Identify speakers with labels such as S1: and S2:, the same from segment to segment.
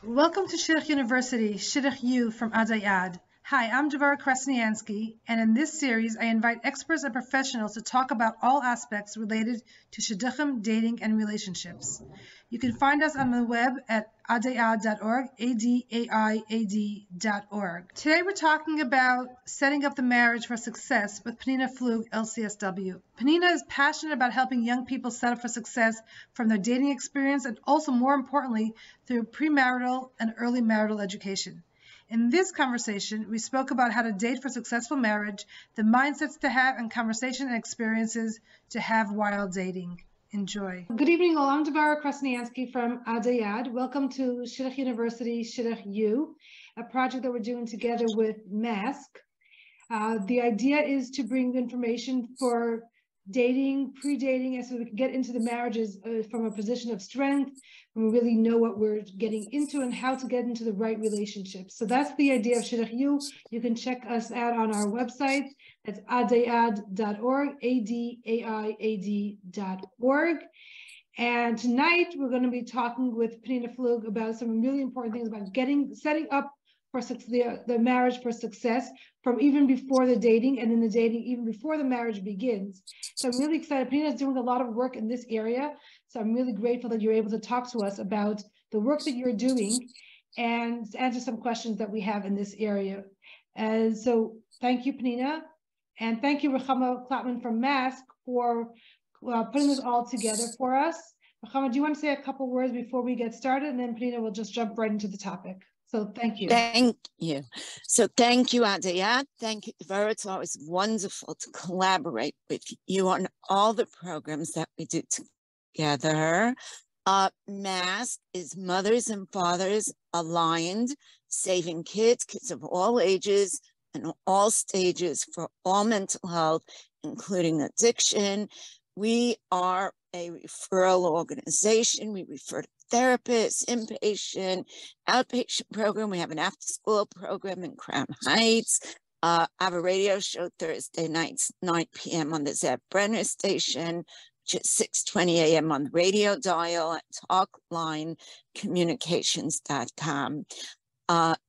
S1: Welcome to Shidduch University, Shidduch U from Adai Ad. Hi, I'm Devora Krasnianski, and in this series, I invite experts and professionals to talk about all aspects related to shidduchim, dating, and relationships. You can find us on the web at adaiad.org, adaiad.org. Today, we're talking about setting up the marriage for success with Penina Flug, LCSW. Penina is passionate about helping young people set up for success from their dating experience and also, more importantly, through premarital and early marital education. In this conversation, we spoke about how to date for successful marriage, the mindsets to have, and conversation and experiences to have while dating. Enjoy. Good evening, all. I'm Devora Krasnianski from Adai Ad. Welcome to Shidduch University, Shidduch U, a project that we're doing together with MASK. The idea is to bring information for dating, pre-dating, and so we can get into the marriages from a position of strength, and we really know what we're getting into and how to get into the right relationships. So that's the idea of Shidduch U. You can check us out on our website. That's adaiad.org, adaiad.org. And tonight we're going to be talking with Penina Flug about some really important things about setting up for the marriage for success from even before the dating, and in the dating even before the marriage begins. So I'm really excited. Penina is doing a lot of work in this area. So I'm really grateful that you're able to talk to us about the work that you're doing and answer some questions that we have in this area. And so thank you, Penina. And thank you, Rechama Klapman from MASK, for putting this all together for us. Rechama, do you want to say a couple words before we get started? And then Penina will just jump right into the topic. So thank you.
S2: Thank you. So thank you, Adai Ad. Thank you, Devora. It's always wonderful to collaborate with you on all the programs that we do together. MASK is Mothers and Fathers Aligned, saving kids of all ages and all stages for all mental health, including addiction. We are a referral organization. We refer to therapists, inpatient, outpatient program. We have an after-school program in Crown Heights. I have a radio show Thursday nights, 9 p.m. on the Zeb Brenner station, which is 6:20 a.m. on the radio dial at talklinecommunications.com.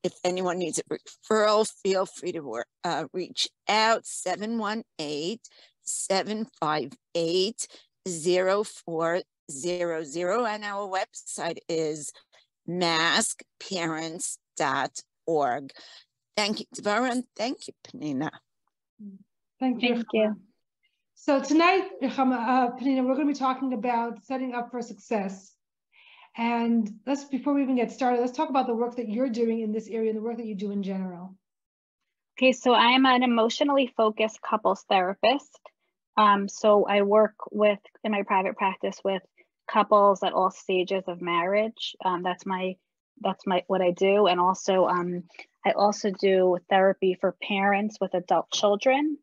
S2: If anyone needs a referral, feel free to reach out, 718-758-0400, and our website is maskparents.org. Thank you, Devora, and thank you, Penina.
S1: Thank you. So tonight, Penina, we're going to be talking about setting up for success. And before we even get started, let's talk about the work that you're doing in this area and the work that you do in general.
S3: Okay, so I'm an emotionally focused couples therapist. So I work in my private practice with couples at all stages of marriage. That's what I do. And also, I also do therapy for parents with adult children.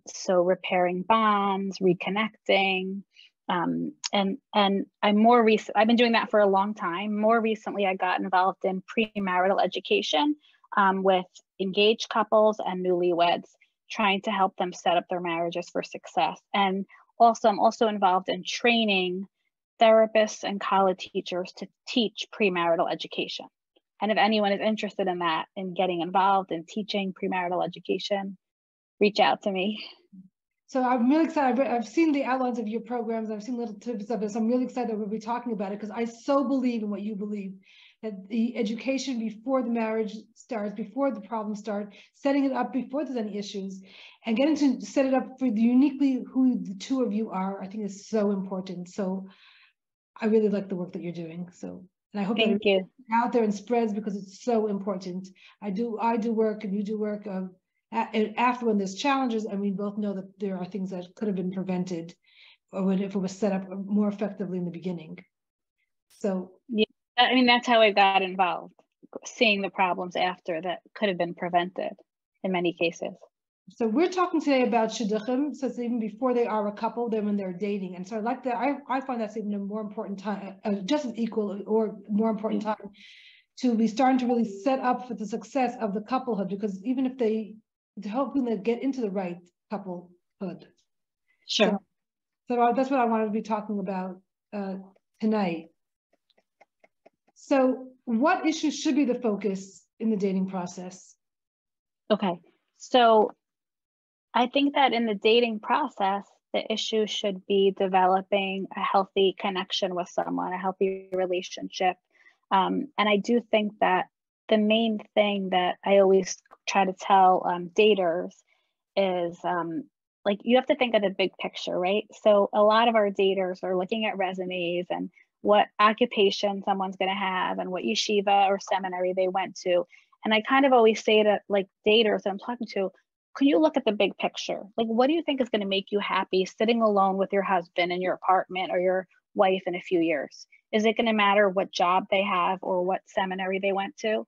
S3: So repairing bonds, reconnecting, and I've been doing that for a long time. More recently, I got involved in premarital education with engaged couples and newlyweds, trying to help them set up their marriages for success. And also, I'm also involved in training therapists and college teachers to teach premarital education. And if anyone is interested in that, in getting involved in teaching premarital education, reach out to me.
S1: So I'm really excited. I've seen the outlines of your programs. I've seen little tips of it. So I'm really excited that we'll be talking about it, because I so believe in what you believe, that the education before the marriage starts, before the problems start, setting it up before there's any issues, and getting to set it up for uniquely who the two of you are, I think is so important. So I really like the work that you're doing. So, and I hope that it's out there and spreads, because it's so important. I do work and you do work after when there's challenges, and we both know that there are things that could have been prevented, or if it was set up more effectively in the beginning. So
S3: yeah, I mean, that's how I got involved, seeing the problems after that could have been prevented in many cases.
S1: So we're talking today about shidduchim, so it's even before they are a couple, then when they're dating. And so I like that. I find that's even a more important time, just as equal or more important time, to be starting to really set up for the success of the couplehood, because even if to help them get into the right couplehood.
S3: Sure.
S1: So that's what I wanted to be talking about tonight. So what issues should be the focus in the dating process?
S3: Okay, so I think that in the dating process, the issue should be developing a healthy connection with someone, a healthy relationship. And I do think that the main thing that I always try to tell daters is like, you have to think of the big picture, right? So a lot of our daters are looking at resumes and what occupation someone's going to have and what yeshiva or seminary they went to. And I kind of always say to like daters that I'm talking to, can you look at the big picture? Like, what do you think is going to make you happy sitting alone with your husband in your apartment or your wife in a few years? Is it going to matter what job they have or what seminary they went to?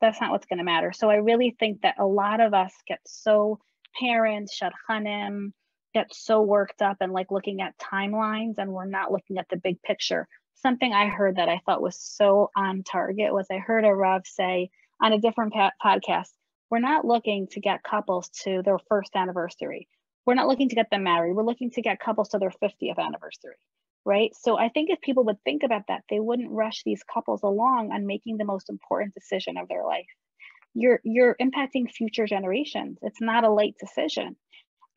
S3: That's not what's going to matter. So I really think that a lot of us get so, parents, shidduchim, get so worked up and like looking at timelines, and we're not looking at the big picture. Something I heard that I thought was so on target was I heard a Rav say on a different podcast, we're not looking to get couples to their first anniversary. We're not looking to get them married. We're looking to get couples to their 50th anniversary, right? So I think if people would think about that, they wouldn't rush these couples along on making the most important decision of their life. You're impacting future generations. It's not a light decision.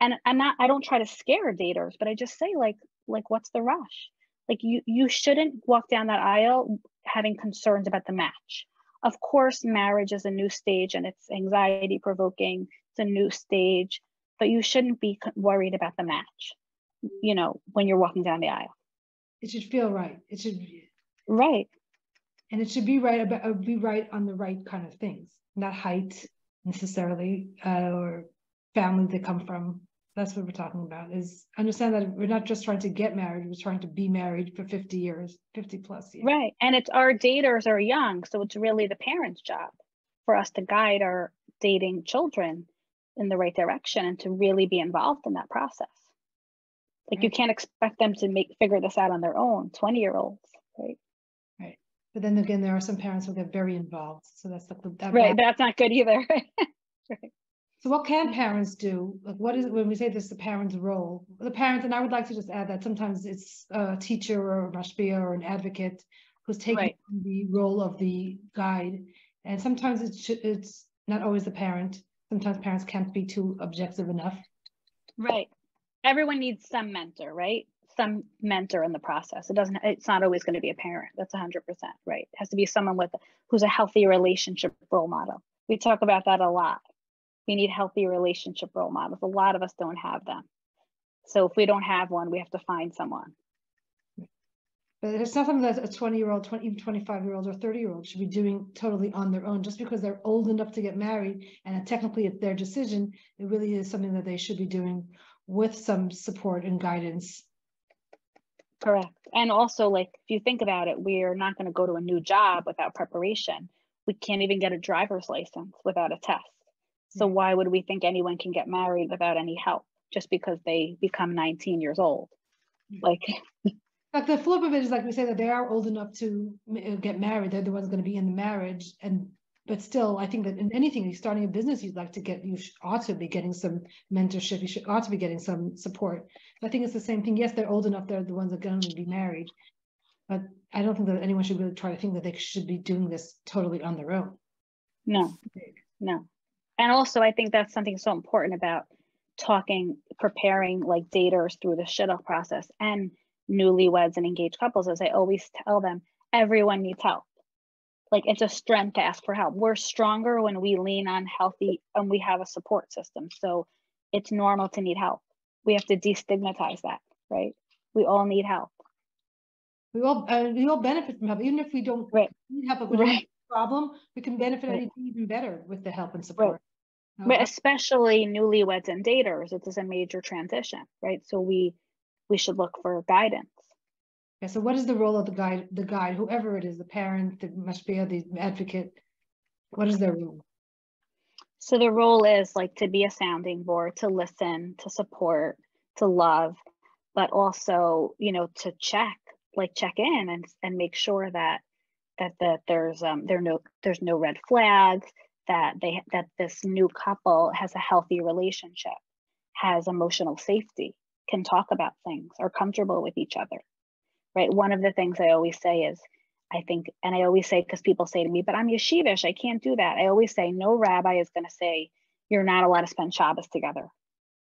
S3: And I don't try to scare daters, but I just say like what's the rush? Like you shouldn't walk down that aisle having concerns about the match. Of course, marriage is a new stage and it's anxiety provoking. It's a new stage, but you shouldn't be worried about the match, you know, when you're walking down the aisle.
S1: It should feel right. It should be
S3: right.
S1: And it should be right about be right on the right kind of things, not height necessarily, or family they come from. That's what we're talking about, is understand that we're not just trying to get married, we're trying to be married for 50 years, 50 plus years.
S3: Right. And it's our daters are young. So it's really the parents' job for us to guide our dating children in the right direction and to really be involved in that process. Like, you can't expect them to figure this out on their own, 20-year-olds, right?
S1: Right. But then again, there are some parents who get very involved. So that's like that.
S3: Right. That's not good either. Right.
S1: So what can parents do? Like, what is it when we say this, the parent's role? The parent, and I would like to just add that sometimes it's a teacher or a mashpia or an advocate who's taking the role of the guide. And sometimes it's not always the parent. Sometimes parents can't be too objective enough.
S3: Right. Everyone needs some mentor, right? Some mentor in the process. It's not always going to be a parent. That's 100%, right? It has to be someone who's a healthy relationship role model. We talk about that a lot. We need healthy relationship role models. A lot of us don't have them. So if we don't have one, we have to find someone.
S1: But it's not something that a 20-year-old, even 25-year-old or 30-year-old should be doing totally on their own. Just because they're old enough to get married and technically it's their decision, it really is something that they should be doing with some support and guidance.
S3: Correct. And also, like, if you think about it, we're not going to go to a new job without preparation. We can't even get a driver's license without a test. So why would we think anyone can get married without any help just because they become 19 years old? Like
S1: the flip of it is, like we say, that they are old enough to get married. They're the ones going to be in the marriage. But still, I think that in anything, you're starting a business, you ought to be getting some mentorship. Ought to be getting some support. I think it's the same thing. Yes, they're old enough. They're the ones that are going to be married. But I don't think that anyone should really try to think that they should be doing this totally on their own.
S3: No. And also, I think that's something so important about preparing like daters through the shidduch process and newlyweds and engaged couples. As I always tell them, everyone needs help. Like, it's a strength to ask for help. We're stronger when we lean on healthy and we have a support system. So it's normal to need help. We have to destigmatize that, right? We all need help.
S1: We all benefit from help, even if we don't need help. But we don't have a problem, we can benefit even better with the help and support.
S3: But especially newlyweds and daters, it is a major transition, right? So we should look for guidance.
S1: Yeah. So what is the role of the guide, whoever it is, the parent, the mashpia, the advocate? What is their role?
S3: So the role is like to be a sounding board, to listen, to support, to love, but also, you know, to check in and make sure that there's no red flags, that this new couple has a healthy relationship, has emotional safety, can talk about things, are comfortable with each other, right? One of the things I always say is I think, and I always say, because people say to me, but I'm yeshivish, I can't do that. I always say, no rabbi is going to say you're not allowed to spend Shabbos together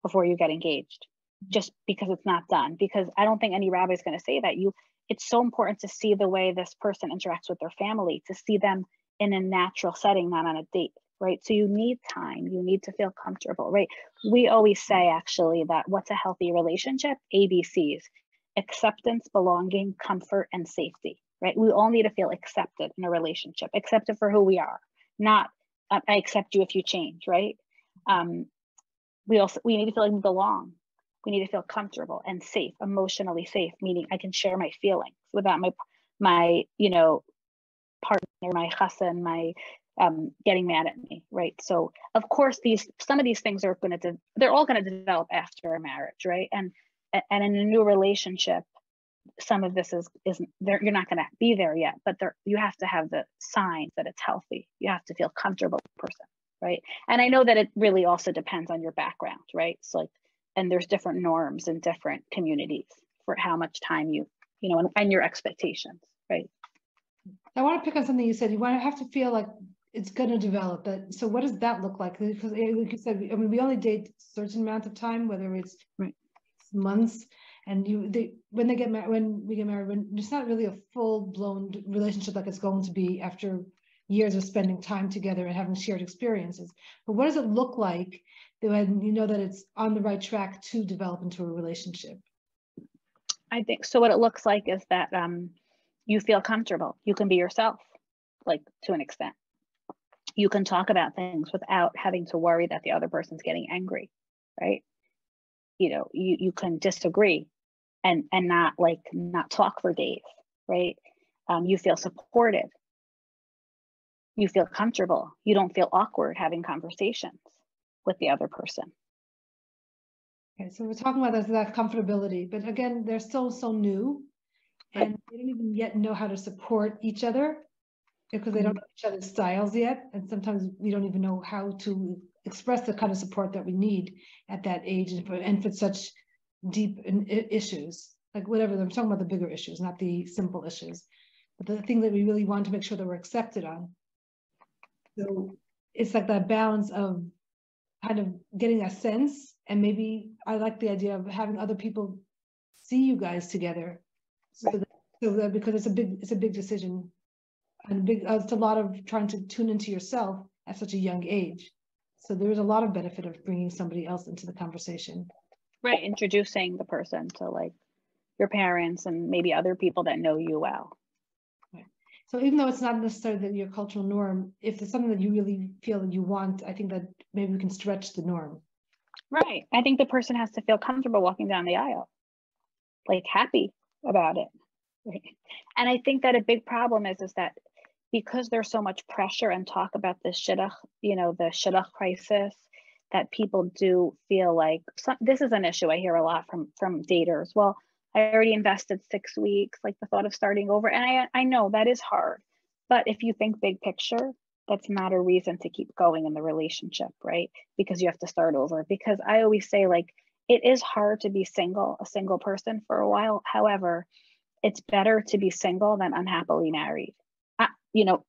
S3: before you get engaged, just because it's not done. Because I don't think any rabbi is going to say that. It's so important to see the way this person interacts with their family, to see them in a natural setting, not on a date, right? So you need time, you need to feel comfortable, right? We always say actually that what's a healthy relationship? ABCs: acceptance, belonging, comfort, and safety, right? We all need to feel accepted in a relationship, accepted for who we are, not I accept you if you change, right? We need to feel like we belong. We need to feel comfortable and safe, emotionally safe, meaning I can share my feelings without my partner, my chassan, my getting mad at me, right? So of course some of these things are they're all going to develop after a marriage, right? And in a new relationship, some of this is there. You're not going to be there yet, but you have to have the signs that it's healthy. You have to feel comfortable with the person, right? And I know that it really also depends on your background, right? So and there's different norms in different communities for how much time and your expectations, right?
S1: I want to pick on something you said. You want to have to feel like it's going to develop. So what does that look like? Because like you said, I mean, we only date a certain amount of time, whether it's months. And when we get married, it's not really a full-blown relationship like it's going to be after years of spending time together and having shared experiences. But what does it look like when you know that it's on the right track to develop into a relationship?
S3: I think so. What it looks like is that you feel comfortable. You can be yourself, like to an extent. You can talk about things without having to worry that the other person's getting angry, right? You can disagree and not talk for days, right? You feel supported. You feel comfortable. You don't feel awkward having conversations with the other person.
S1: Okay, so we're talking about that comfortability, but again, they're still so new, and they don't even yet know how to support each other because they don't know each other's styles yet, and sometimes we don't even know how to express the kind of support that we need at that age and for such deep issues, like whatever. I'm talking about the bigger issues, not the simple issues, but the thing that we really want to make sure that we're accepted on. So it's like that balance of kind of getting a sense, and maybe I like the idea of having other people see you guys together, so that because it's a big decision, and it's a lot of trying to tune into yourself at such a young age. So there's a lot of benefit of bringing somebody else into the conversation.
S3: Right, introducing the person to like your parents and maybe other people that know you well.
S1: Right. So even though it's not necessarily your cultural norm, if there's something that you really feel that you want, I think that maybe we can stretch the norm.
S3: Right. I think the person has to feel comfortable walking down the aisle, like happy about it. Right. And I think that a big problem is that because there's so much pressure and talk about the shidduch, the shidduch crisis, that people do feel like this is an issue I hear a lot from daters. Well, I already invested 6 weeks, like the thought of starting over. And I know that is hard, but if you think big picture, that's not a reason to keep going in the relationship, right? Because you have to start over. Because I always say, like, it is hard to be a single person for a while. However, it's better to be single than unhappily married.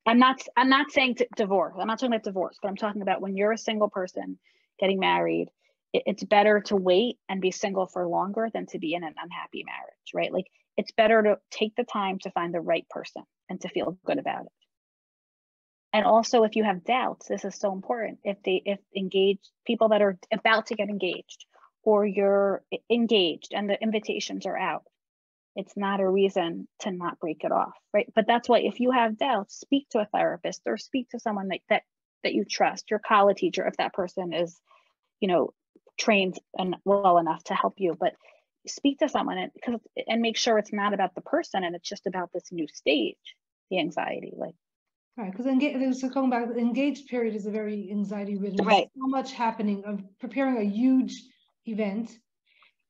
S3: I'm not saying divorce. I'm not talking about divorce, but I'm talking about when you're a single person getting married, it's better to wait and be single for longer than to be in an unhappy marriage, right? Like, it's better to take the time to find the right person and to feel good about it. And also, if you have doubts, this is so important. If engaged people that are about to get engaged, or you're engaged and the invitations are out, it's not a reason to not break it off, right? But that's why, if you have doubts, speak to a therapist or speak to someone that you trust, your college teacher, if that person is, trained and well enough to help you. But speak to someone and make sure it's not about the person and it's just about this new stage, the anxiety, like.
S1: Right, because going back, the engaged period is a very anxiety-ridden.
S3: Right.
S1: So much happening of preparing a huge event,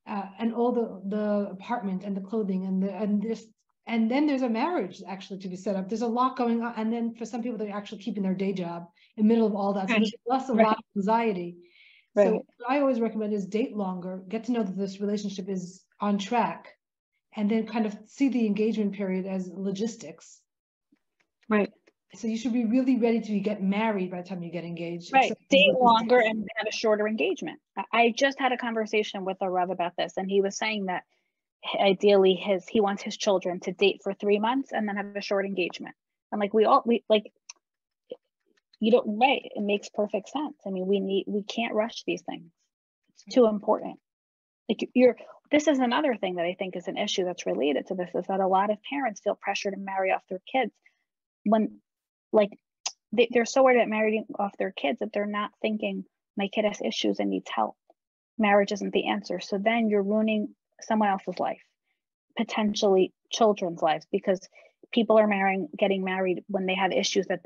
S1: and all the apartment and the clothing and then there's a marriage actually to be set up. There's a lot going on, and then for some people they're actually keeping their day job in the middle of all that. So there's a lot of anxiety. Right. So what I always recommend is date longer, get to know that this relationship is on track, and then kind of see the engagement period as logistics.
S3: Right.
S1: So you should be really ready to get married by the time you get engaged.
S3: Right. Date longer and have a shorter engagement. I just had a conversation with a Rav about this, and he was saying that ideally he wants his children to date for 3 months and then have a short engagement. I'm like, we like, you don't, right. It makes perfect sense. I mean, we can't rush these things. It's too important. Like this is another thing that I think is an issue that's related to this, is that a lot of parents feel pressure to marry off their kids when, like, they're so worried about marrying off their kids that they're not thinking, my kid has issues and needs help. Marriage isn't the answer. So then you're ruining someone else's life, potentially children's lives, because people are getting married when they have issues that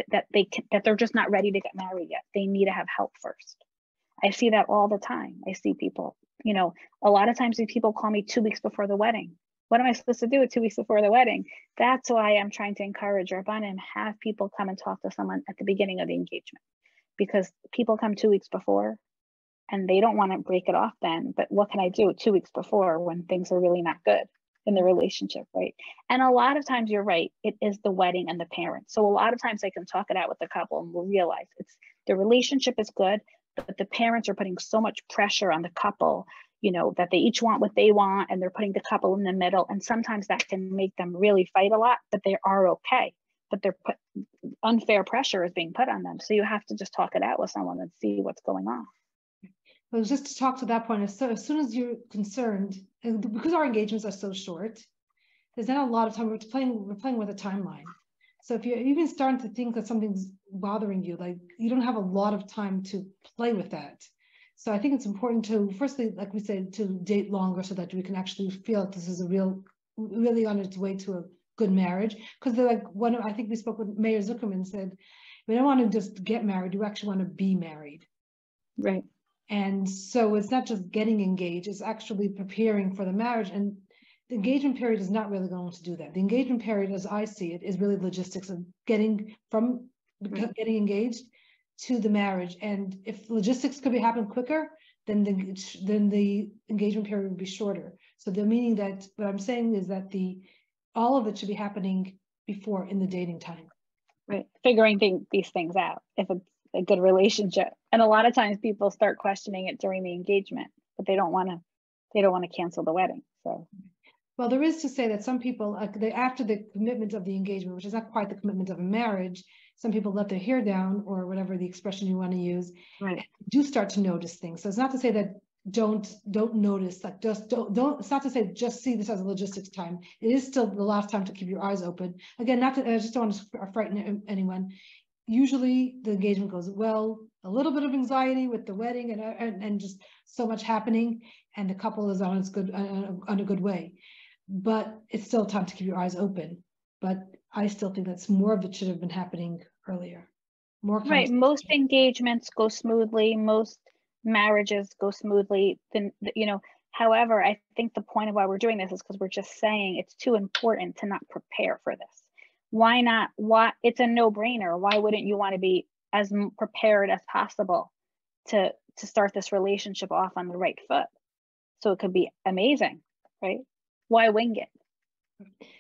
S3: they're just not ready to get married yet. They need to have help first. I see that all the time. I see people, a lot of times these people call me 2 weeks before the wedding. What am I supposed to do with 2 weeks before the wedding? That's why I'm trying to encourage Rabbanim, have people come and talk to someone at the beginning of the engagement, because people come 2 weeks before and they don't want to break it off then. But what can I do 2 weeks before when things are really not good in the relationship, right? And a lot of times you're right, it is the wedding and the parents. So a lot of times I can talk it out with the couple and we'll realize the relationship is good, but the parents are putting so much pressure on the couple, that they each want what they want, and they're putting the couple in the middle. And sometimes that can make them really fight a lot, but they are okay. But unfair pressure is being put on them. So you have to just talk it out with someone and see what's going on.
S1: Well, just to talk to that point, as soon as you're concerned, and because our engagements are so short, there's not a lot of time. We're playing with a timeline. So if you're even starting to think that something's bothering you, like, you don't have a lot of time to play with that. So I think it's important to, firstly, like we said, to date longer so that we can actually feel that this is really on its way to a good marriage. Because I think we spoke with Mayor Zuckerman, said, we don't want to just get married, you actually want to be married.
S3: Right.
S1: And so it's not just getting engaged, it's actually preparing for the marriage. And the engagement period is not really going to do that. The engagement period, as I see it, is really logistics of getting engaged to the marriage. And if logistics could be happening quicker, then the engagement period would be shorter. So the meaning that what I'm saying is that all of it should be happening before, in the dating time.
S3: Right. Figuring these things out, if it's a good relationship. And a lot of times people start questioning it during the engagement, but they don't want to cancel the wedding. So,
S1: well, there is to say that some people, after the commitment of the engagement, which is not quite the commitment of a marriage, some people let their hair down, or whatever the expression you want to use,
S3: right,
S1: do start to notice things. So it's not to say that don't notice, like, just don't, it's not to say just see this as a logistics time. It is still the last time to keep your eyes open. Again, I just don't want to frighten anyone. Usually the engagement goes well, a little bit of anxiety with the wedding and just so much happening, and the couple is on a good way. But it's still time to keep your eyes open. But I still think that's more of it should have been happening earlier.
S3: Right. Most engagements go smoothly. Most marriages go smoothly. Then, however, I think the point of why we're doing this is because we're just saying it's too important to not prepare for this. Why not? It's a no-brainer. Why wouldn't you want to be as prepared as possible to start this relationship off on the right foot? So it could be amazing, right? Why wing it?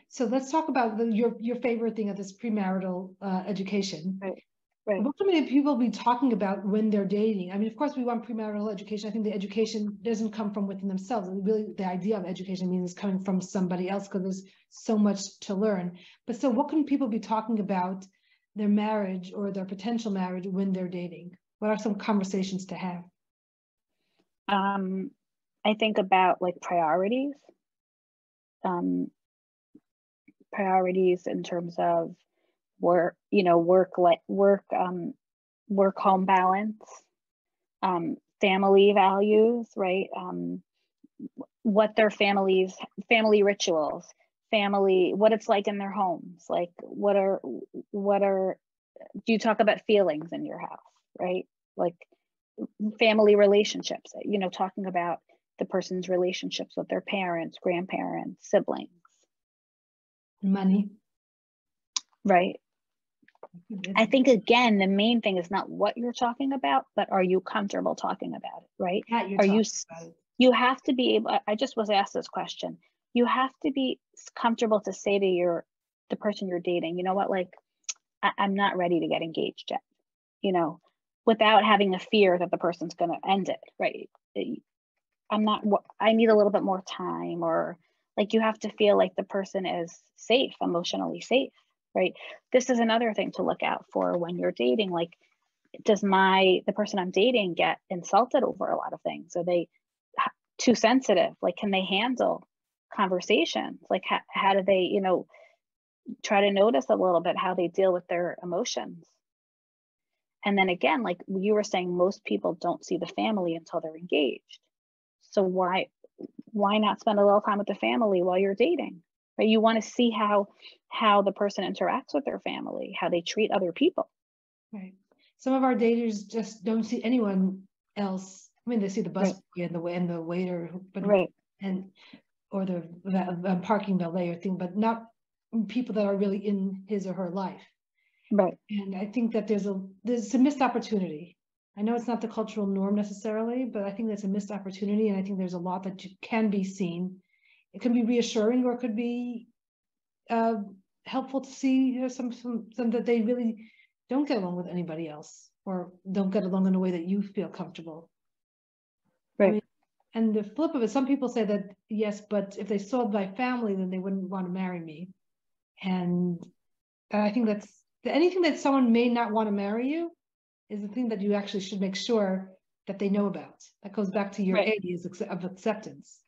S1: So let's talk about your favorite thing of this premarital education.
S3: Right.
S1: What can many people be talking about when they're dating? I mean, of course, we want premarital education. I think the education doesn't come from within themselves. Really, the idea of education means it's coming from somebody else, because there's so much to learn. But so what can people be talking about their marriage or their potential marriage when they're dating? What are some conversations to have?
S3: I think about priorities. Priorities in terms of work home balance, family values, right? What their family rituals, what it's like in their homes, like what are do you talk about feelings in your house, right? Like family relationships, talking about the person's relationships with their parents, grandparents, siblings.
S1: Money. Right.
S3: I think, again, the main thing is not what you're talking about, but are you comfortable talking about it, right? You have to be able, I just was asked this question. You have to be comfortable to say to the person you're dating, you know what, I'm not ready to get engaged yet, you know, without having a fear that the person's going to end it, right? I need a little bit more time, or like you have to feel like the person is safe, emotionally safe, right? This is another thing to look out for when you're dating. Like, does the person I'm dating get insulted over a lot of things? Are they too sensitive? Like, can they handle conversations? Like, how do they, you know, try to notice a little bit how they deal with their emotions? And then again, like you were saying, most people don't see the family until they're engaged. So why not spend a little time with the family while you're dating? Right? You want to see how the person interacts with their family, how they treat other people.
S1: Right. Some of our daters just don't see anyone else. I mean, they see the bus boy and the waiter, but or the parking valet or thing, but not people that are really in his or her life.
S3: Right.
S1: And I think that there's a missed opportunity. I know it's not the cultural norm necessarily, but I think that's a missed opportunity, and I think there's a lot that can be seen. It can be reassuring, or it could be helpful to see, you know, some that they really don't get along with anybody else, or don't get along in a way that you feel comfortable.
S3: Right.
S1: I mean, and the flip of it, some people say that, yes, but if they saw my family, then they wouldn't want to marry me. And I think that's anything that someone may not want to marry you is the thing that you actually should make sure that they know about. That goes back to your areas of acceptance.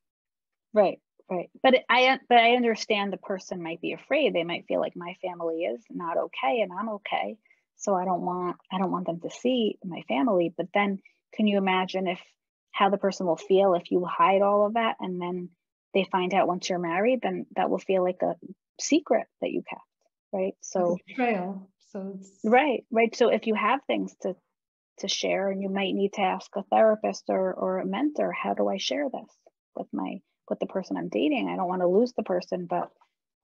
S1: Right.
S3: Right. But I understand the person might be afraid. They might feel like my family is not okay and I'm okay. So I don't want them to see my family. But then can you imagine how the person will feel if you hide all of that, and then they find out once you're married, then that will feel like a secret that you kept, right? So
S1: betrayal. So it's
S3: right. So if you have things to share, and you might need to ask a therapist or a mentor, how do I share this with the person I'm dating? I don't want to lose the person, but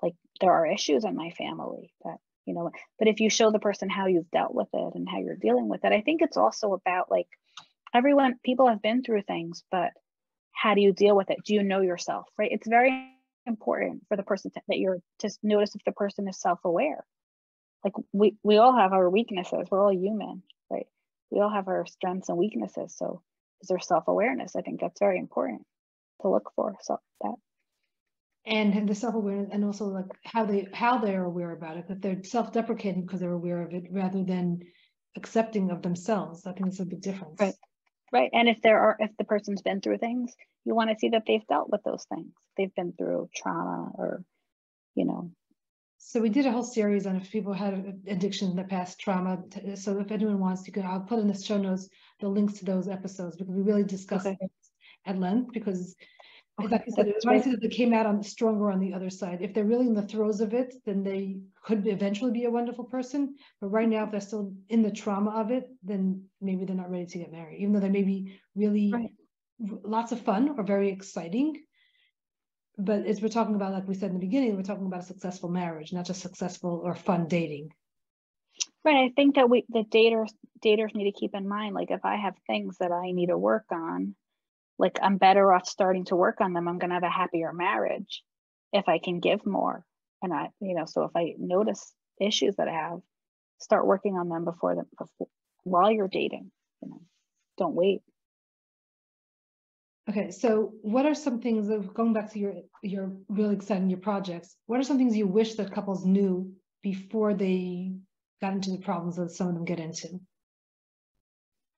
S3: like there are issues in my family that, you know, but if you show the person how you've dealt with it and how you're dealing with it, I think it's also about like people have been through things, but how do you deal with it? Do you know yourself, right? It's very important for the person that you're to notice if the person is self-aware. Like we all have our weaknesses. We're all human, right? We all have our strengths and weaknesses. So is there self-awareness? I think that's very important to look for. So that.
S1: And the self-awareness, and also like how they're aware about it. If they're self-deprecating because they're aware of it, rather than accepting of themselves, I think it's a big difference.
S3: Right. And if the person's been through things, you want to see that they've dealt with those things. They've been through trauma, or, you know.
S1: So we did a whole series on if people had addiction in the past, trauma. So if anyone wants, I'll put in the show notes the links to those episodes, because we really discussed it at length, because like you said, it might see that they came out stronger on the other side. If they're really in the throes of it, then they could eventually be a wonderful person. But right now, if they're still in the trauma of it, then maybe they're not ready to get married, even though they may be really lots of fun or very exciting. But as we're talking about, like we said in the beginning, we're talking about a successful marriage, not just successful or fun dating.
S3: Right. I think that the daters need to keep in mind, like if I have things that I need to work on, like I'm better off starting to work on them. I'm going to have a happier marriage if I can give more. And so if I notice issues that I have, start working on them while you're dating, don't wait.
S1: Okay. So what are some things going back to your really exciting, your projects, what are some things you wish that couples knew before they got into the problems that some of them get into?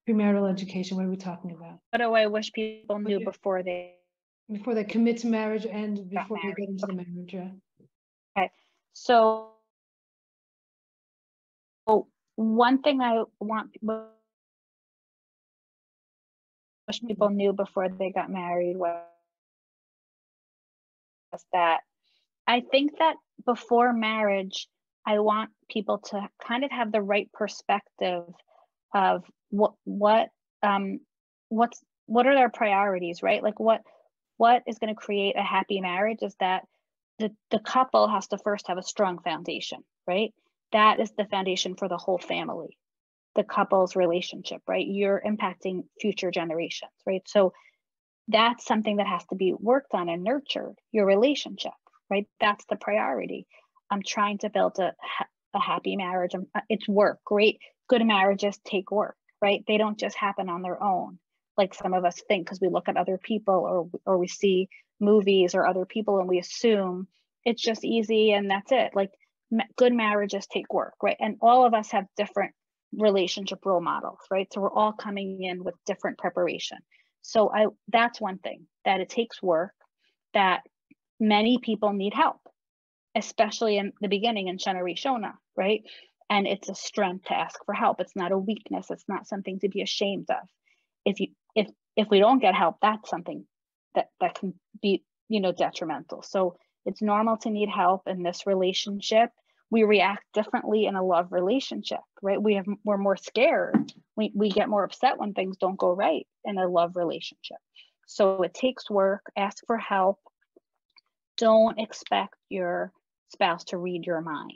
S1: Premarital education, what are we talking about?
S3: What do I wish people knew before they
S1: commit to marriage and before they get into the marriage?
S3: Okay. So one thing I wish people knew before they got married was that I think that before marriage, I want people to kind of have the right perspective of what are their priorities, right? Like what is going to create a happy marriage is that the couple has to first have a strong foundation, right? That is the foundation for the whole family, the couple's relationship, right? You're impacting future generations, right? So that's something that has to be worked on and nurtured, your relationship, right? That's the priority. I'm trying to build a a happy marriage. It's work. Great, good marriages take work, right? They don't just happen on their own, like some of us think, because we look at other people or we see movies or other people and we assume it's just easy and that's it. Like good marriages take work, right? And all of us have different relationship role models, right? So we're all coming in with different preparation. So that's one thing, that it takes work, that many people need help, especially in the beginning in Shana Rishona, right? And it's a strength to ask for help. It's not a weakness. It's not something to be ashamed of. If we don't get help, that's something that can be, detrimental. So it's normal to need help in this relationship. We react differently in a love relationship, right? We're more scared. We get more upset when things don't go right in a love relationship. So it takes work. Ask for help. Don't expect your spouse to read your mind.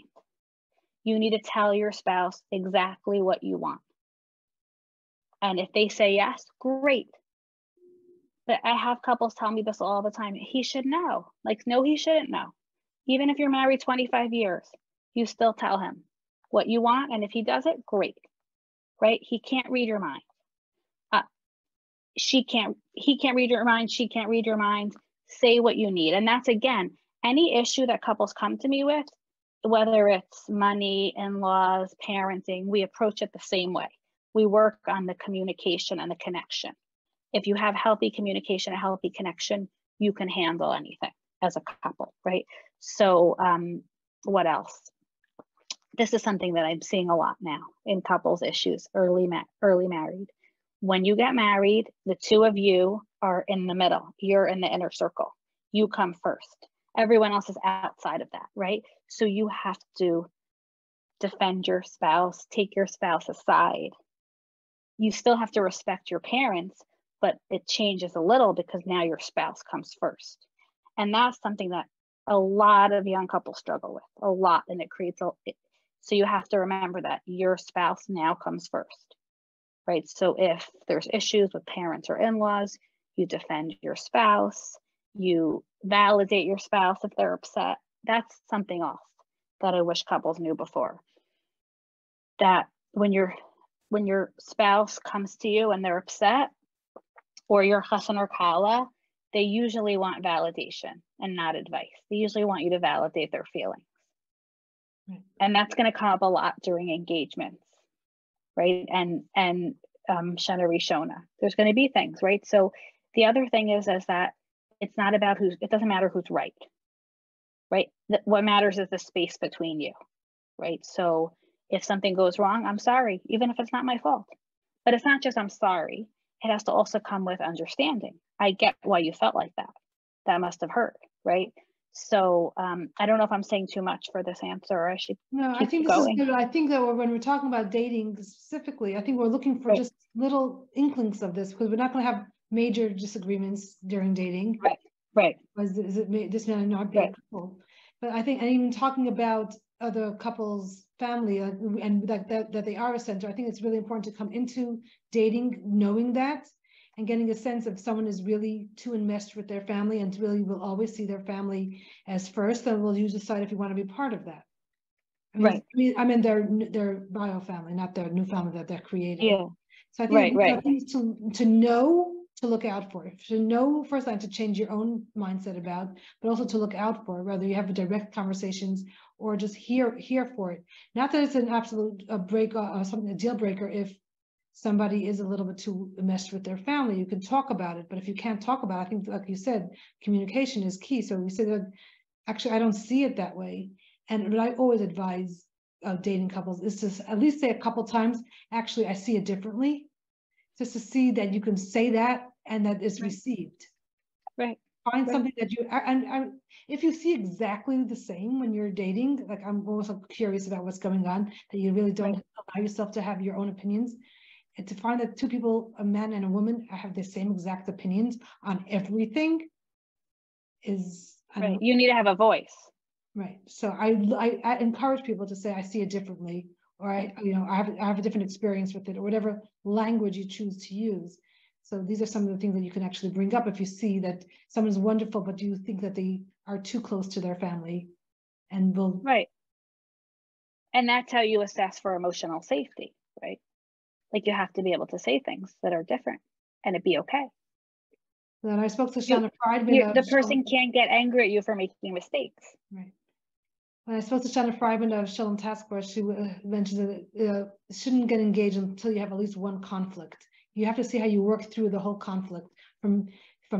S3: You need to tell your spouse exactly what you want. And if they say yes, great. But I have couples tell me this all the time. He should know. Like, no, he shouldn't know. Even if you're married 25 years, you still tell him what you want. And if he does it, great, right? He can't read your mind. He can't read your mind. She can't read your mind. Say what you need. And that's, again, any issue that couples come to me with, whether it's money, in-laws, parenting, we approach it the same way. We work on the communication and the connection. If you have healthy communication, a healthy connection, you can handle anything as a couple, right? So what else? This is something that I'm seeing a lot now in couples issues, early married. When you get married, the two of you are in the middle. You're in the inner circle. You come first. Everyone else is outside of that, right? So you have to defend your spouse, take your spouse aside. You still have to respect your parents, but it changes a little because now your spouse comes first. And that's something that a lot of young couples struggle with, a lot, and it creates so you have to remember that your spouse now comes first, right? So if there's issues with parents or in-laws, you defend your spouse, you validate your spouse if they're upset. That's something else that I wish couples knew before. That when your spouse comes to you and they're upset, or your chassan or kala, they usually want validation and not advice. They usually want you to validate their feelings. Right. And that's going to come up a lot during engagements, right? And Shana Rishona, there's going to be things, right? So the other thing is that it's not about it doesn't matter who's right? What matters is the space between you, right? So if something goes wrong, I'm sorry, even if it's not my fault. But it's not just I'm sorry. It has to also come with understanding. I get why you felt like that. That must have hurt, right? So I don't know if I'm saying too much for this answer, or I should
S1: I think this going. Is good. I think that when we're talking about dating specifically, I think we're looking for just little inklings of this, because we're not going to have major disagreements during dating.
S3: Right.
S1: This may not be a couple. But I think, and even talking about other couples' family and that they are a center, I think it's really important to come into dating knowing that and getting a sense if someone is really too enmeshed with their family and really will always see their family as first, then we'll decide if you want to be part of that. I mean their bio family, not their new family that they're creating. Yeah. So I think these are things to know, to look out for. To know, first time, to change your own mindset about, but also to look out for, whether you have direct conversations or just hear for it. Not that it's an absolute deal breaker if somebody is a little bit too enmeshed with their family. You can talk about it, but if you can't talk about it, I think, like you said, communication is key. So we say that, actually, I don't see it that way. And what I always advise dating couples is to at least say a couple times, actually, I see it differently, just to see that you can say that and that it's received.
S3: Right.
S1: Find something that you, and if you see exactly the same when you're dating, like I'm also curious about what's going on, that you really don't allow yourself to have your own opinions. And to find that two people, a man and a woman, have the same exact opinions on everything is
S3: right. You need to have a voice.
S1: Right. So I encourage people to say I see it differently, or I have a different experience with it, or whatever language you choose to use. So these are some of the things that you can actually bring up if you see that someone is wonderful, but you think that they are too close to their family, and will
S3: And that's how you assess for emotional safety, right? Like you have to be able to say things that are different and it be okay.
S1: Then I spoke to Shanna Friedman.
S3: The person can't get angry at you for making mistakes.
S1: Right. When I spoke to Shanna Friedman of Shalom Task Force, she mentioned that it shouldn't get engaged until you have at least one conflict. You have to see how you work through the whole conflict from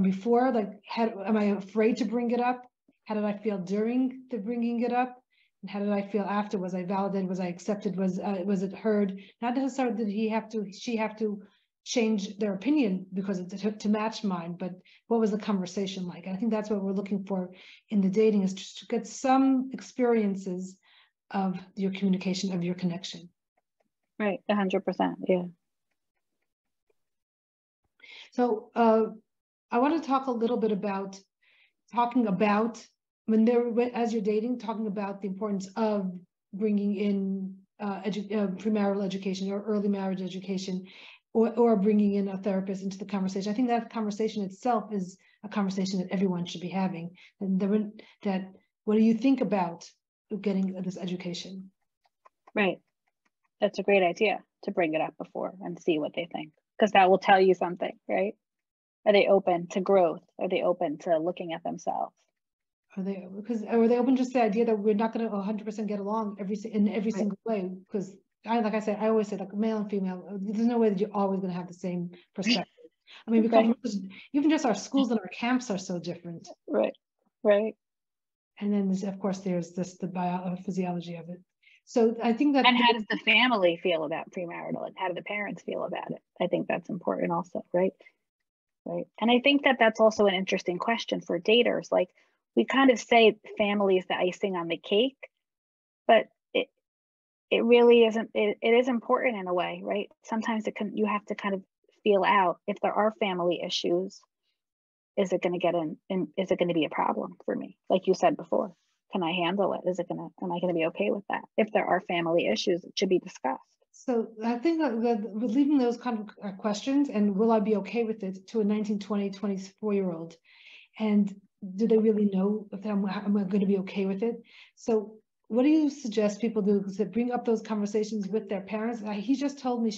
S1: before, like, am I afraid to bring it up? How did I feel during the bringing it up? And how did I feel after? Was I validated? Was I accepted? Was it heard? Not necessarily did she have to change their opinion because to match mine, but what was the conversation like? And I think that's what we're looking for in the dating, is just to get some experiences of your communication, of your connection.
S3: Right, 100%, yeah.
S1: So I want to talk a little bit about as you're dating, talking about the importance of bringing in premarital education or early marriage education, or bringing in a therapist into the conversation. I think that conversation itself is a conversation that everyone should be having. And what do you think about getting this education?
S3: Right. That's a great idea to bring it up before and see what they think, because that will tell you something, right? Are they open to growth? Are they open to looking at themselves?
S1: Are they open just to the idea that we're not going to 100% get along in every single way? Because I always say, like, male and female, there's no way that you're always going to have the same perspective. I mean, even just our schools and our camps are so different.
S3: Right.
S1: And then of course there's the physiology of it. So I think that.
S3: And how does the family feel about premarital, and how do the parents feel about it? I think that's important also, right? Right. And I think that that's also an interesting question for daters. Like, we kind of say family is the icing on the cake, but it really isn't. It is important in a way, right? Sometimes you have to kind of feel out if there are family issues. Is it going to is it going to be a problem for me? Like you said before, can I handle it? Am I going to be okay with that? If there are family issues, it should be discussed.
S1: So I think that we're leaving those kind of questions, and will I be okay with it, to a 19, 20, 24-year-old? And do they really know if I'm going to be okay with it? So what do you suggest people do to bring up those conversations with their parents? She just told me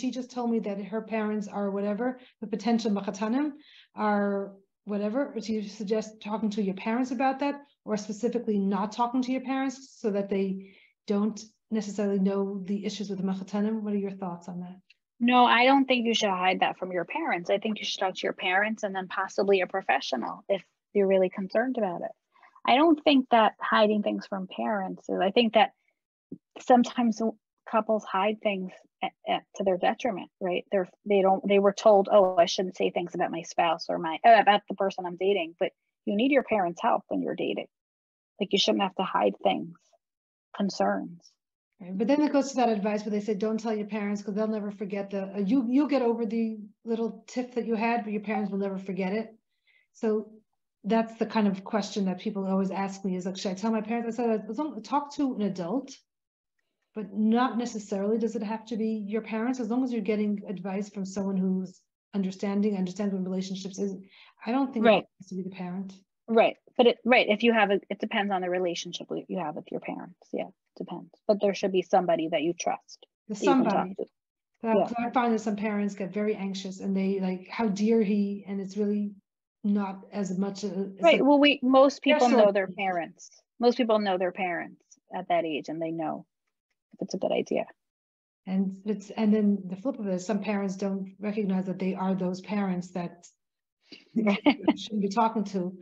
S1: that her parents are whatever, the potential machatanim are whatever. Do you suggest talking to your parents about that, or specifically not talking to your parents so that they don't necessarily know the issues with the machatanim? What are your thoughts on that?
S3: No, I don't think you should hide that from your parents. I think you should talk to your parents and then possibly a professional if you're really concerned about it. I don't think that hiding things from parents I think that sometimes couples hide things to their detriment, right? They were told, oh, I shouldn't say things about my spouse or about the person I'm dating, but you need your parents' help when you're dating. Like, you shouldn't have to hide things, concerns.
S1: Right. But then it goes to that advice where they say, don't tell your parents, because they'll never forget you'll get over the little tiff that you had, but your parents will never forget it. So that's the kind of question that people always ask me, is like, should I tell my parents? I said, talk to an adult, but not necessarily does it have to be your parents. As long as you're getting advice from someone who's understands what relationships is, I don't think it has to be the parent.
S3: Right. But if you have it depends on the relationship you have with your parents. Yeah, it depends. But there should be somebody that you trust.
S1: Somebody. I find that some parents get very anxious and they like, how dare he? And it's really not as much.
S3: Right. Well, most people know their parents. Most people know their parents at that age, and they know if it's a good idea.
S1: And then the flip of it is, some parents don't recognize that they are those parents that you shouldn't be talking to.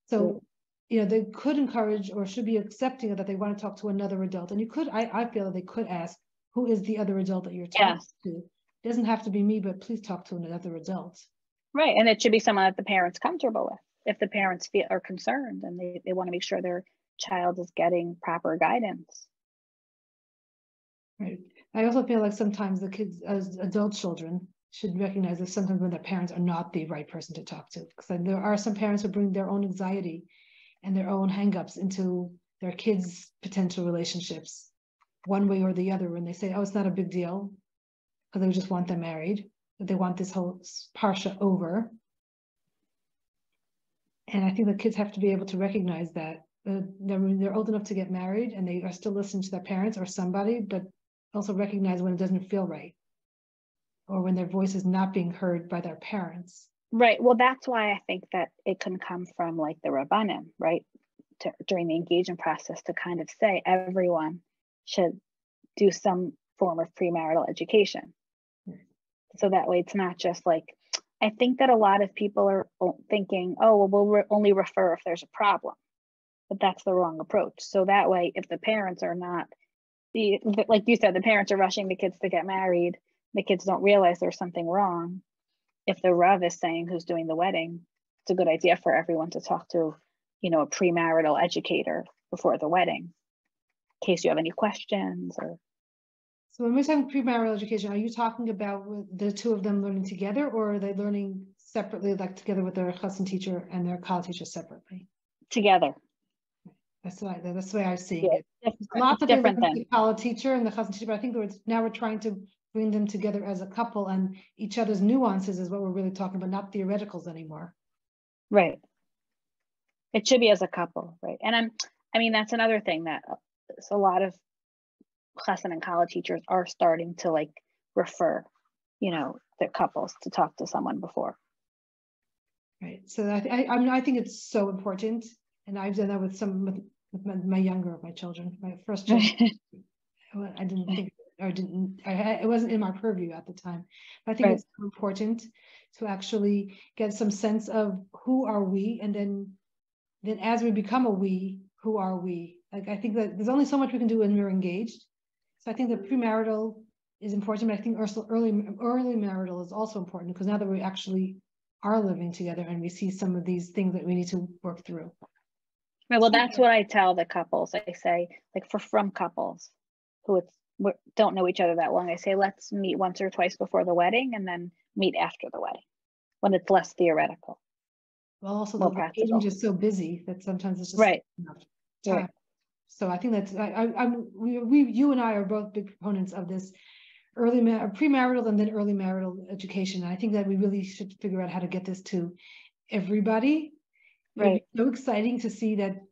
S1: So, they could encourage or should be accepting that they want to talk to another adult. And I feel that they could ask, who is the other adult that you're talking to? It doesn't have to be me, but please talk to another adult.
S3: Right. And it should be someone that the parent's comfortable with. If the parents are concerned and they want to make sure their child is getting proper guidance.
S1: Right. I also feel like sometimes the kids, as adult children, should recognize that sometimes when their parents are not the right person to talk to. Because there are some parents who bring their own anxiety and their own hangups into their kids' potential relationships, one way or the other, when they say, oh, it's not a big deal, because they just want them married, that they want this whole parsha over. And I think the kids have to be able to recognize that they're old enough to get married and they are still listening to their parents or somebody, but also recognize when it doesn't feel right or when their voice is not being heard by their parents.
S3: Right. Well, that's why I think that it can come from like the Rabbanim, right? During the engagement process to kind of say everyone should do some form of premarital education. So that way it's not just like, I think that a lot of people are thinking, oh, well, we'll only refer if there's a problem. But that's the wrong approach. So that way, if the parents are not, like you said, the parents are rushing the kids to get married, the kids don't realize there's something wrong. If the Rav is saying who's doing the wedding, it's a good idea for everyone to talk to, a premarital educator before the wedding, in case you have any questions. Or
S1: so when we're talking premarital education, are you talking about the two of them learning together, or are they learning separately, like together with their chassan teacher and their college teacher separately?
S3: Together.
S1: That's the way I see it.
S3: It's
S1: Not that
S3: different
S1: they're
S3: than
S1: the college teacher and the chassan teacher, but I think now we're trying to bring them together as a couple, and each other's nuances is what we're really talking about, not theoreticals anymore.
S3: Right. It should be as a couple, right? And that's another thing that a lot of chassan and college teachers are starting to like refer, their couples to talk to someone before.
S1: Right. So I think it's so important, and I've done that with my children, my first children. I didn't think, it wasn't in my purview at the time. But I think it's so important to actually get some sense of who are we, and then as we become a we, who are we? Like, I think that there's only so much we can do when we're engaged. So I think that premarital is important, but I think also early marital is also important, because now that we actually are living together and we see some of these things that we need to work through.
S3: Right, well, that's what I tell the couples. I say, like, from couples who don't know each other that long, I say, let's meet once or twice before the wedding and then meet after the wedding when it's less theoretical.
S1: Well, also the engagement is so busy that sometimes it's just
S3: right.
S1: enough time.
S3: Right.
S1: So I think that's you and I are both big proponents of this premarital and then early marital education. I think that we really should figure out how to get this to everybody.
S3: Right.
S1: It's so exciting to see that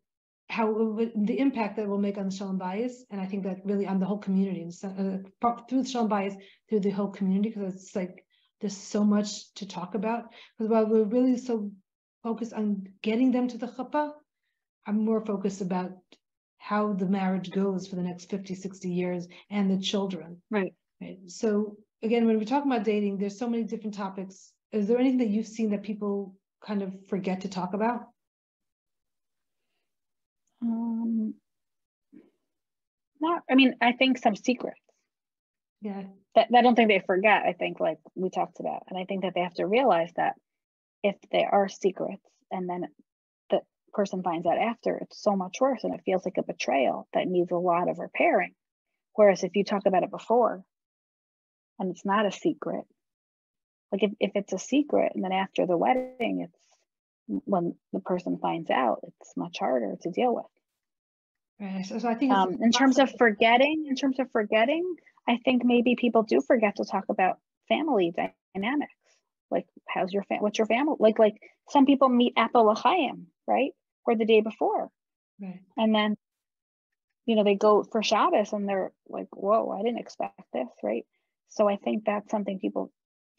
S1: the impact that will make on the Shalom Bayis, and I think that really on the whole community, through the Shalom Bayis, through the whole community, because it's like there's so much to talk about. Because while we're really so focused on getting them to the chuppah, I'm more focused about how the marriage goes for the next 50, 60 years and the children.
S3: Right.
S1: So again, when we're talking about dating, there's so many different topics. Is there anything that you've seen that people kind of forget to talk about?
S3: I think some secrets.
S1: Yeah.
S3: That I don't think they forget. I think, like we talked about, and I think that they have to realize that if there are secrets and then the person finds out after, it's so much worse and it feels like a betrayal that needs a lot of repairing. Whereas if you talk about it before and it's not a secret, like if it's a secret and then after the wedding, it's when the person finds out, it's much harder to deal with.
S1: Right. So I think
S3: in terms of forgetting, I think maybe people do forget to talk about family dynamics. Like, what's your family? Like some people meet Apple L'chaim, right? Or the day before.
S1: Right.
S3: And then, they go for Shabbos and they're like, whoa, I didn't expect this, right? So I think that's something people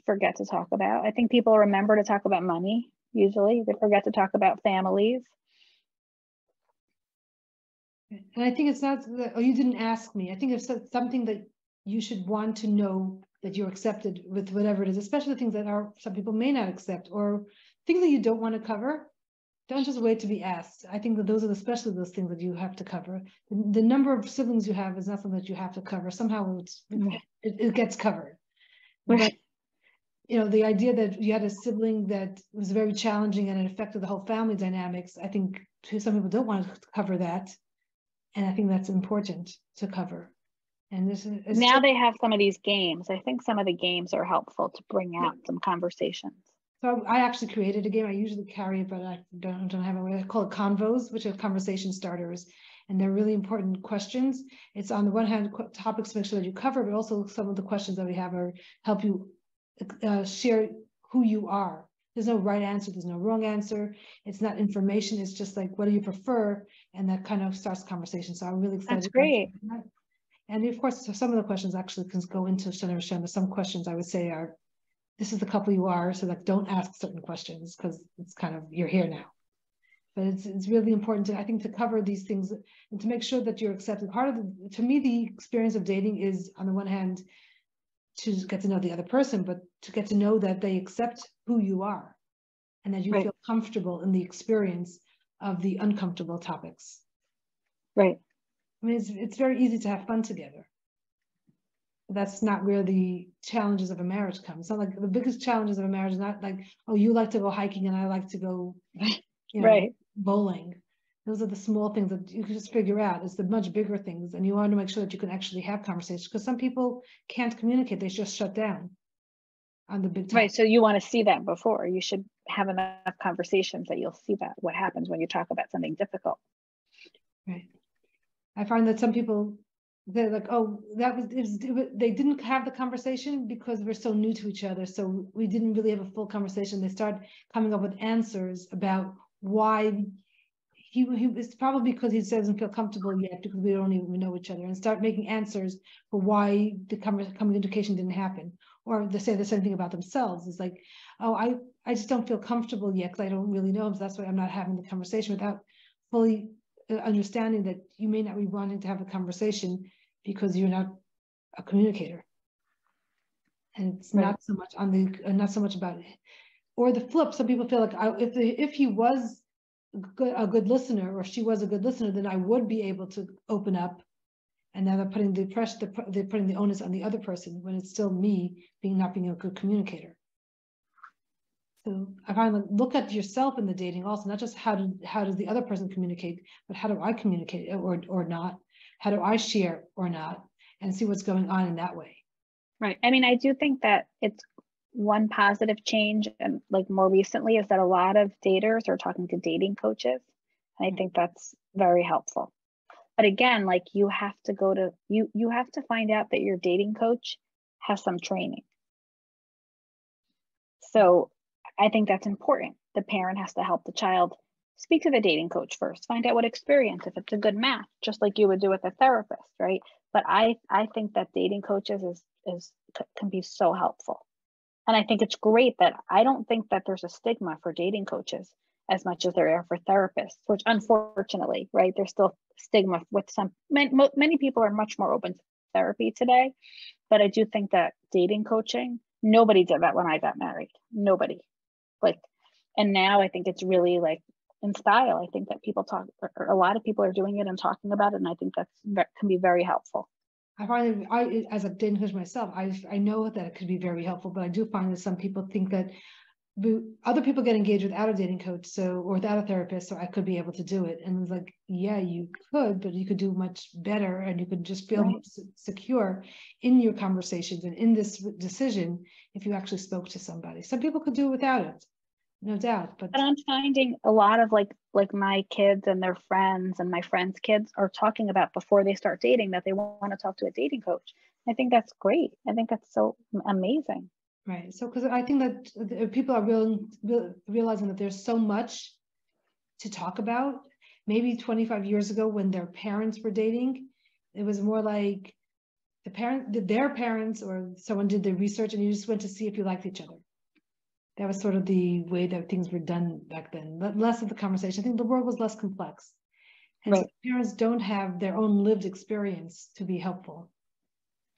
S3: forget to talk about. I think people remember to talk about money, usually. They forget to talk about families.
S1: And I think it's not that, you didn't ask me. I think it's something that you should want to know that you're accepted with whatever it is, especially things that some people may not accept, or things that you don't want to cover. Don't just wait to be asked. I think that those are especially those things that you have to cover. The number of siblings you have is not something that you have to cover. Somehow it gets covered. But the idea that you had a sibling that was very challenging and it affected the whole family dynamics, I think some people don't want to cover that. And I think that's important to cover. And
S3: now they have some of these games. I think some of the games are helpful to bring out some conversations.
S1: So I actually created a game. I usually carry it, but I don't have it. I call it convos, which are conversation starters. And they're really important questions. It's on the one hand, topics to make sure that you cover, but also some of the questions that we have are help you share who you are. There's no right answer. There's no wrong answer. It's not information. It's just like, what do you prefer? And that kind of starts conversation. So I'm really excited.
S3: That's great.
S1: That. And of course, some of the questions actually can go into Shana Hashem. Some questions I would say are, this is the couple you are. So like, don't ask certain questions because it's kind of, you're here now. But it's really important to, I think, to cover these things and to make sure that you're accepted. Part of the, to me, the experience of dating is, on the one hand, to get to know the other person, but to get to know that they accept who you are and that you feel comfortable in the experience of the uncomfortable topics.
S3: Right.
S1: I mean, it's very easy to have fun together. But that's not where the challenges of a marriage come. It's not like the biggest challenges of a marriage is not like, oh, you like to go hiking and I like to go, you know, bowling. Those are the small things that you can just figure out. It's the much bigger things. And you want to make sure that you can actually have conversations, because some people can't communicate. They just shut down on the big topic.
S3: Right. So you want to see that before. You should have enough conversations that you'll see that what happens when you talk about something difficult.
S1: Right. I find that some people, they're like, oh, they didn't have the conversation because we're so new to each other. So we didn't really have a full conversation. They start coming up with answers about why he it's probably because he doesn't feel comfortable yet, because we don't even know each other, and start making answers for why the communication didn't happen. Or they say the same thing about themselves. It's like, oh, I just don't feel comfortable yet because I don't really know him, so that's why I'm not having the conversation, without fully understanding that you may not be wanting to have a conversation because you're not a communicator. And it's not so much on the not so much about it. Or the flip, some people feel like if he was a good listener, or she was a good listener, then I would be able to open up. And now they're putting the pressure, they're putting the onus on the other person when it's still me not being a good communicator. So I find, like, look at yourself in the dating also, not just how does the other person communicate, but how do I communicate or not? How do I share or not? And see what's going on in that way.
S3: Right. I mean, I do think that it's one positive change, and like more recently, is that a lot of daters are talking to dating coaches. And I think that's very helpful. But again, like, you have to go to, you have to find out that your dating coach has some training. So I think that's important. The parent has to help the child speak to the dating coach first, find out what experience, if it's a good match, just like you would do with a therapist, right? But I think that dating coaches can be so helpful. And I think it's great that I don't think that there's a stigma for dating coaches as much as there are for therapists, which unfortunately, right, there's still stigma with some, many people are much more open to therapy today. But I do think that dating coaching, nobody did that when I got married, nobody. Like, and now I think it's really like in style. I think that people talk, or a lot of people are doing it and talking about it. And I think that can be very helpful.
S1: I find that as a dating coach myself, I know that it could be very helpful, but I do find that some people think that other people get engaged without a dating coach, or without a therapist, so I could be able to do it. And it's like, yeah, you could, but you could do much better, and you could just feel more secure in your conversations and in this decision if you actually spoke to somebody. Some people could do it without it, no doubt. But
S3: I'm finding a lot of like my kids and their friends and my friends' kids are talking about before they start dating that they want to talk to a dating coach. I think that's great. I think that's so amazing.
S1: Right. So, because I think that people are realizing that there's so much to talk about. Maybe 25 years ago, when their parents were dating, it was more like their parents or someone did the research, and you just went to see if you liked each other. That was sort of the way that things were done back then. Less of the conversation. I think the world was less complex, and so parents don't have their own lived experience to be helpful.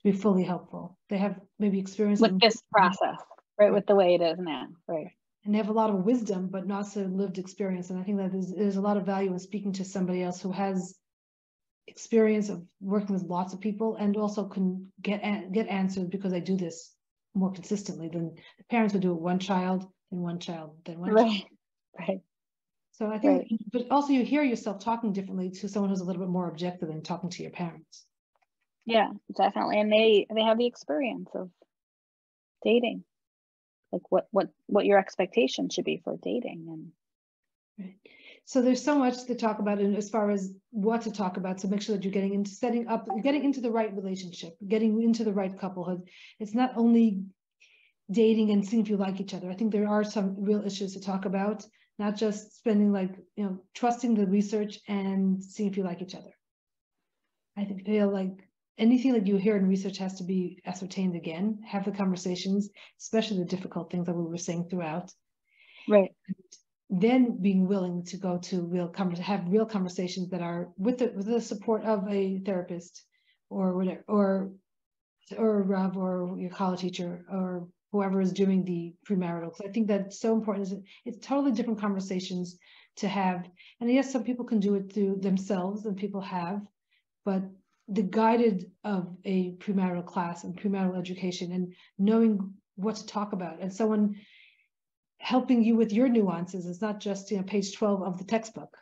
S1: Be fully helpful. They have maybe experience
S3: with this process, right? With the way it is now, right?
S1: And they have a lot of wisdom, but not so lived experience. And I think that there's a lot of value in speaking to somebody else who has experience of working with lots of people, and also can get answers, because I do this more consistently than the parents would do it. One child, then one child, then one child.
S3: Right.
S1: So I think, but also you hear yourself talking differently to someone who's a little bit more objective than talking to your parents.
S3: Yeah, definitely. And they have the experience of dating, like what your expectation should be for dating. And
S1: right. So there's so much to talk about, and as far as what to talk about, so make sure that you're getting into the right relationship, getting into the right couplehood. It's not only dating and seeing if you like each other. I think there are some real issues to talk about, not just spending trusting the research and seeing if you like each other. I feel like anything that you hear in research has to be ascertained again, have the conversations, especially the difficult things that we were saying throughout.
S3: Right.
S1: And then being willing to go to have real conversations that are with the support of a therapist or whatever, or a Rav or your college teacher or whoever is doing the premarital. So I think that's so important. It's totally different conversations to have. And yes, some people can do it through themselves, and people have, but the guided of a premarital class and premarital education and knowing what to talk about and someone helping you with your nuances. It's not just page 12 of the textbook.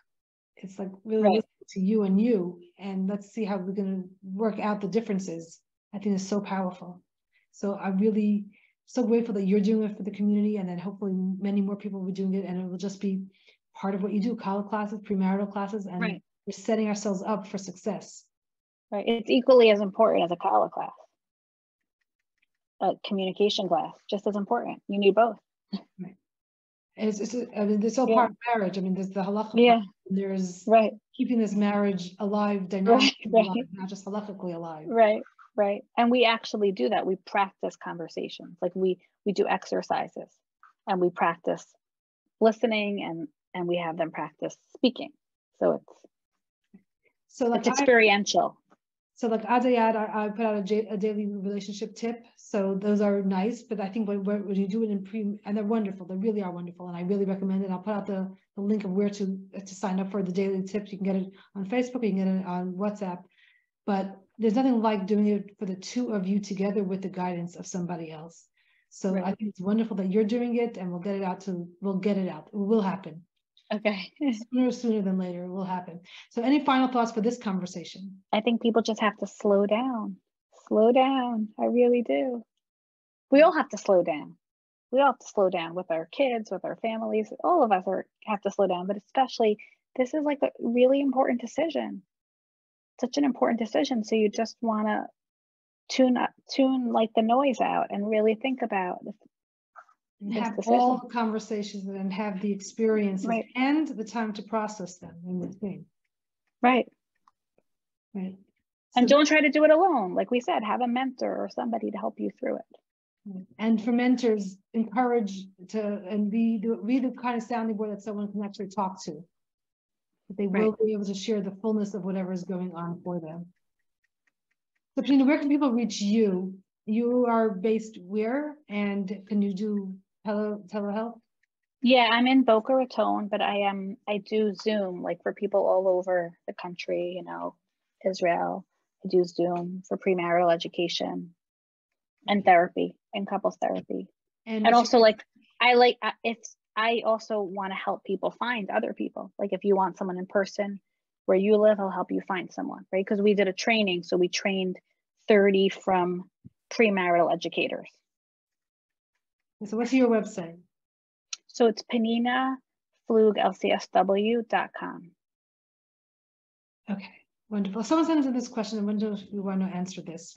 S1: It's like really
S3: Right.
S1: listening to you, and let's see how we're going to work out the differences. I think it's so powerful. So I'm really so grateful that you're doing it for the community, and then hopefully many more people will be doing it, and it will just be part of what you do, college classes, premarital classes, and
S3: Right.
S1: we're setting ourselves up for success.
S3: Right. It's equally as important as a college class. A communication class, just as important. You need both.
S1: Right. It's all part of marriage. there's the halacha.
S3: Yeah.
S1: There's
S3: right.
S1: keeping this marriage alive, dynamically
S3: Right.
S1: alive, not just halachically alive.
S3: Right. Right. And we actually do that. We practice conversations. Like we do exercises, and we practice listening, and we have them practice speaking. So it's experiential.
S1: So like Adai Ad, I put out a daily relationship tip. So those are nice, but I think when you do it and they're wonderful, they really are wonderful, and I really recommend it. I'll put out the link of where to sign up for the daily tips. You can get it on Facebook, you can get it on WhatsApp, but there's nothing like doing it for the two of you together with the guidance of somebody else. So right. I think it's wonderful that you're doing it, and we'll get it out. It will happen.
S3: Okay.
S1: sooner than later, it will happen. So any final thoughts for this conversation?
S3: I think people just have to slow down. Slow down. I really do. We all have to slow down. We all have to slow down with our kids, with our families. All of us have to slow down, but especially this is like a really important decision. Such an important decision. So you just want to tune like the noise out and really think about
S1: and have all the conversations and have the experiences right. and the time to process them in between.
S3: Right.
S1: Right.
S3: And don't try to do it alone. Like we said, have a mentor or somebody to help you through it.
S1: And for mentors, encourage and be the kind of sounding board that someone can actually talk to. That they will be able to share the fullness of whatever is going on for them. So Penina, where can people reach you? You are based where? And can you do telehealth?
S3: Yeah, I'm in Boca Raton, but I do Zoom, like for people all over the country, Israel. I do Zoom for premarital education and therapy and couples therapy. And also I also want to help people find other people. Like if you want someone in person where you live, I'll help you find someone, right? Because we did a training. So we trained 30 from premarital educators.
S1: So what's your website?
S3: So it's Penina Flug LCSW.com.
S1: Okay, wonderful. Someone sent in this question. I wonder if you want to answer this.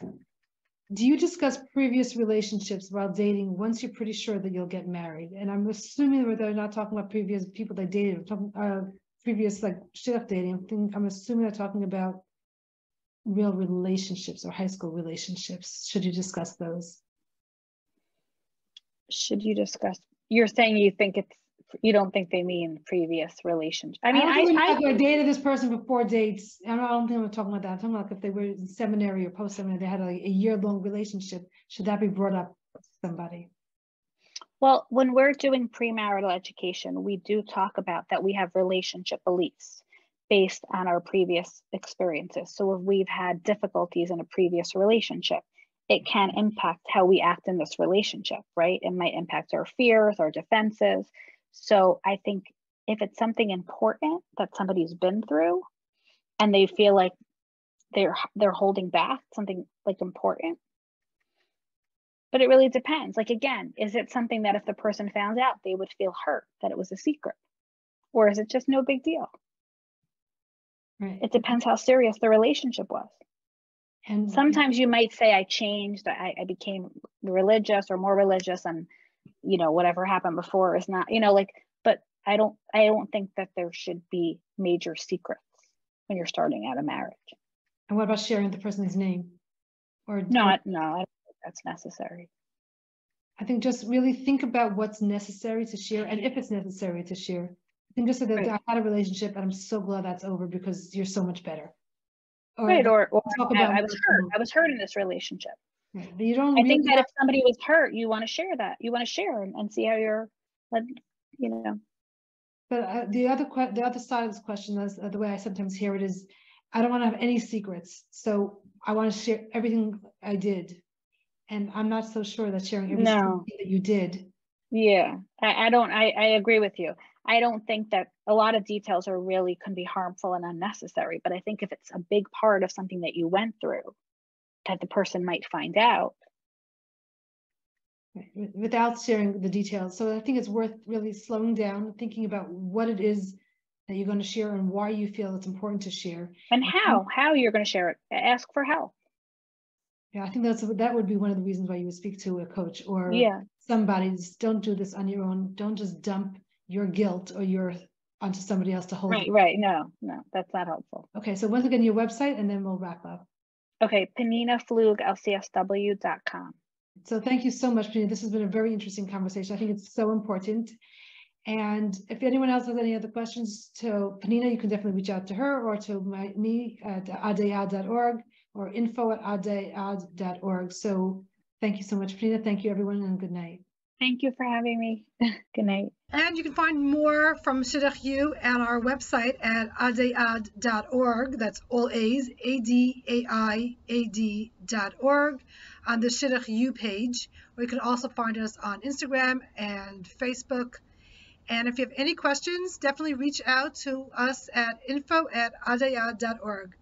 S1: Do you discuss previous relationships while dating once you're pretty sure that you'll get married? And I'm assuming that they're not talking about previous people they dated, previous like shidduch dating. I'm assuming they're talking about real relationships or high school relationships. Should you discuss those?
S3: Should you discuss? You're saying you don't think they mean previous relationship. I mean,
S1: I dated this person for 4 dates. I don't think I'm talking about that. I'm talking about if they were in seminary or post-seminary, they had a year-long relationship. Should that be brought up to somebody?
S3: Well, when we're doing premarital education, we do talk about that we have relationship beliefs based on our previous experiences. So if we've had difficulties in a previous relationship, it can impact how we act in this relationship, right? It might impact our fears, our defenses. So I think if it's something important that somebody's been through and they feel like they're holding back something like important, but it really depends. Like, again, is it something that if the person found out, they would feel hurt that it was a secret? Or is it just no big deal?
S1: Right.
S3: It depends how serious the relationship was. And sometimes you might say, I changed, I became religious or more religious, and whatever happened before is not, but I don't think that there should be major secrets when you're starting out a marriage.
S1: And what about sharing the person's name?
S3: No, I don't think that's necessary.
S1: I think just really think about what's necessary to share, and if it's necessary to share. I think just that I had a relationship and I'm so glad that's over because you're so much better.
S3: Or talk about I was hurt in this relationship.
S1: Right. But you don't.
S3: I think that if somebody was hurt, you want to share that. You want to share and see how you're, But
S1: the other side of this question, is the way I sometimes hear it, is I don't want to have any secrets, so I want to share everything I did, and I'm not so sure that sharing everything that you did.
S3: Yeah, I don't. I agree with you. I don't think that a lot of details can be harmful and unnecessary. But I think if it's a big part of something that you went through, that the person might find out.
S1: Without sharing the details. So I think it's worth really slowing down, thinking about what it is that you're going to share and why you feel it's important to share.
S3: And how you're going to share it. Ask for help.
S1: Yeah, I think that would be one of the reasons why you would speak to a coach or somebody. Just don't do this on your own. Don't just dump your guilt or onto somebody else to hold.
S3: Right. No, that's not helpful.
S1: Okay, so once again, your website, and then we'll wrap up.
S3: Okay, Penina Flug, LCSW.com.
S1: So thank you so much, Penina. This has been a very interesting conversation. I think it's so important. And if anyone else has any other questions to Penina, you can definitely reach out to her or to me at adaiad.org or info@adaiad.org. So thank you so much, Penina. Thank you, everyone, and good night.
S3: Thank you for having me. Good night.
S1: And you can find more from Shidduch U at our website at adaiad.org. That's all A's, ADAIAD.org, on the Shidduch U page. Or you can also find us on Instagram and Facebook. And if you have any questions, definitely reach out to us at info@adaiad.org.